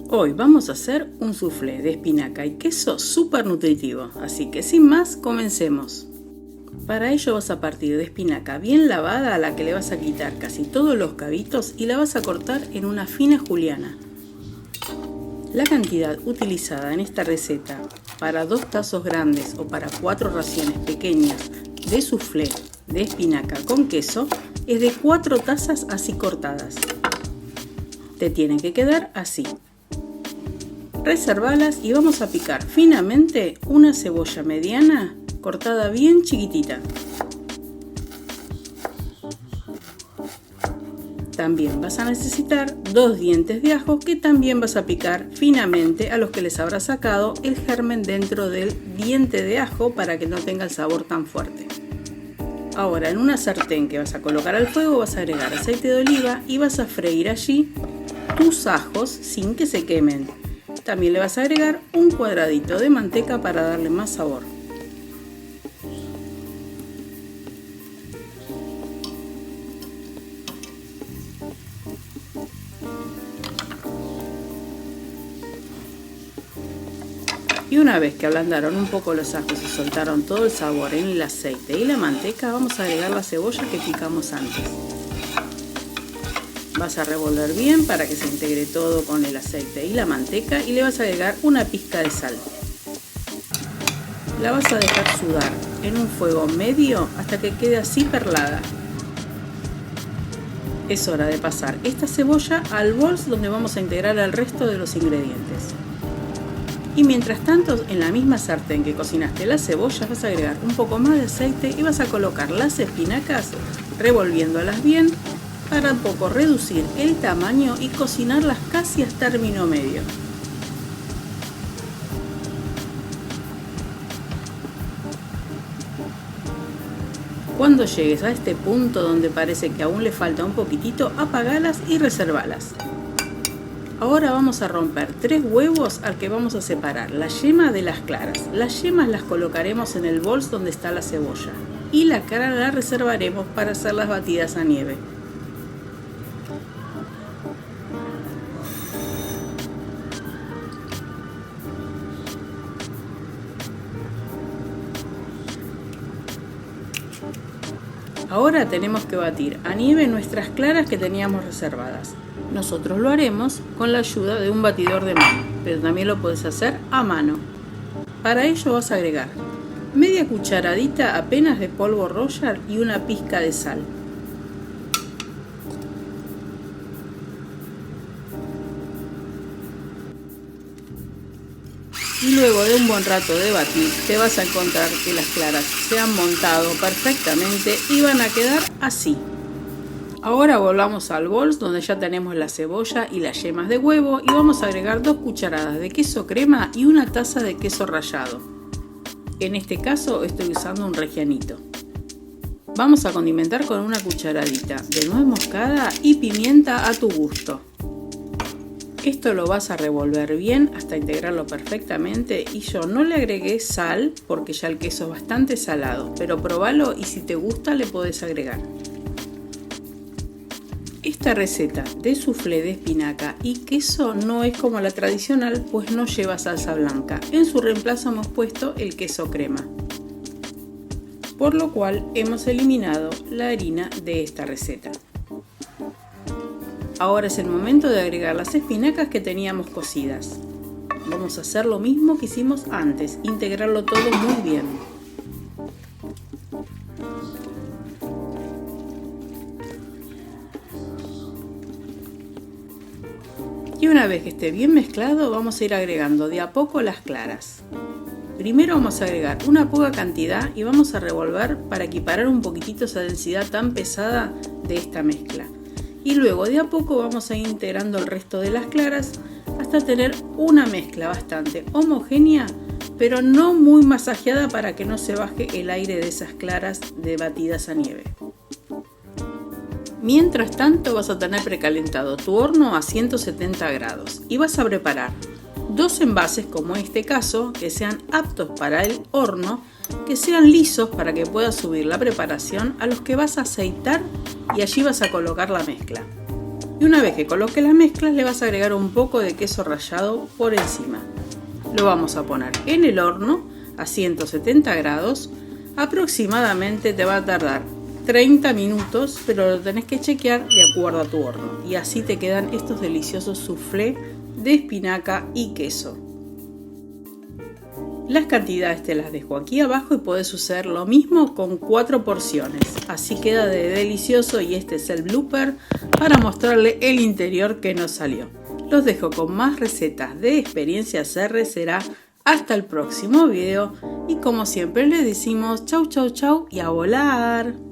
Hoy vamos a hacer un soufflé de espinaca y queso súper nutritivo, así que sin más, comencemos. Para ello vas a partir de espinaca bien lavada a la que le vas a quitar casi todos los cabitos y la vas a cortar en una fina juliana. La cantidad utilizada en esta receta para 2 tazos grandes o para 4 raciones pequeñas de soufflé de espinaca con queso es de 4 tazas así cortadas. Te tienen que quedar así. Reservalas y vamos a picar finamente una cebolla mediana cortada bien chiquitita. También vas a necesitar 2 dientes de ajo que también vas a picar finamente, a los que les habrá sacado el germen dentro del diente de ajo para que no tenga el sabor tan fuerte. Ahora en una sartén que vas a colocar al fuego vas a agregar aceite de oliva y vas a freír allí tus ajos sin que se quemen. También le vas a agregar un cuadradito de manteca para darle más sabor. Y una vez que ablandaron un poco los ajos y soltaron todo el sabor en el aceite y la manteca, vamos a agregar la cebolla que picamos antes. Vas a revolver bien para que se integre todo con el aceite y la manteca y le vas a agregar una pizca de sal. La vas a dejar sudar en un fuego medio hasta que quede así perlada. Es hora de pasar esta cebolla al bol donde vamos a integrar el resto de los ingredientes. Y mientras tanto, en la misma sartén que cocinaste las cebollas vas a agregar un poco más de aceite y vas a colocar las espinacas revolviéndolas bien para un poco reducir el tamaño y cocinarlas casi a término medio. Cuando llegues a este punto donde parece que aún le falta un poquitito, apagalas y reservalas. Ahora vamos a romper 3 huevos al que vamos a separar la yema de las claras. Las yemas las colocaremos en el bol donde está la cebolla y la clara la reservaremos para hacer las batidas a nieve. Ahora tenemos que batir a nieve nuestras claras que teníamos reservadas. Nosotros lo haremos con la ayuda de un batidor de mano, pero también lo puedes hacer a mano. Para ello vas a agregar media cucharadita apenas de polvo Royal y una pizca de sal. Y luego de un buen rato de batir, te vas a encontrar que las claras se han montado perfectamente y van a quedar así. Ahora volvamos al bol donde ya tenemos la cebolla y las yemas de huevo y vamos a agregar 2 cucharadas de queso crema y una taza de queso rallado. En este caso estoy usando un Reggianito. Vamos a condimentar con una cucharadita de nuez moscada y pimienta a tu gusto. Esto lo vas a revolver bien hasta integrarlo perfectamente y yo no le agregué sal porque ya el queso es bastante salado, pero probalo y si te gusta le podés agregar. Esta receta de soufflé de espinaca y queso no es como la tradicional, pues no lleva salsa blanca. En su reemplazo hemos puesto el queso crema, por lo cual hemos eliminado la harina de esta receta. Ahora es el momento de agregar las espinacas que teníamos cocidas. Vamos a hacer lo mismo que hicimos antes, integrarlo todo muy bien. Y una vez que esté bien mezclado, vamos a ir agregando de a poco las claras. Primero vamos a agregar una poca cantidad y vamos a revolver para equiparar un poquitito esa densidad tan pesada de esta mezcla. Y luego de a poco vamos a ir integrando el resto de las claras hasta tener una mezcla bastante homogénea, pero no muy masajeada para que no se baje el aire de esas claras de batidas a nieve. Mientras tanto vas a tener precalentado tu horno a 170 grados y vas a preparar 2 envases como este caso que sean aptos para el horno, que sean lisos para que puedas subir la preparación, a los que vas a aceitar y allí vas a colocar la mezcla. Y una vez que coloque las mezclas le vas a agregar un poco de queso rallado por encima. Lo vamos a poner en el horno a 170 grados. Aproximadamente te va a tardar 30 minutos, pero lo tenés que chequear de acuerdo a tu horno. Y así te quedan estos deliciosos soufflé de espinaca y queso. Las cantidades te las dejo aquí abajo y podés hacer lo mismo con 4 porciones. Así queda de delicioso y este es el blooper para mostrarle el interior que nos salió. Los dejo con más recetas de Experiencias R. Será hasta el próximo video y como siempre les decimos chau chau chau y a volar.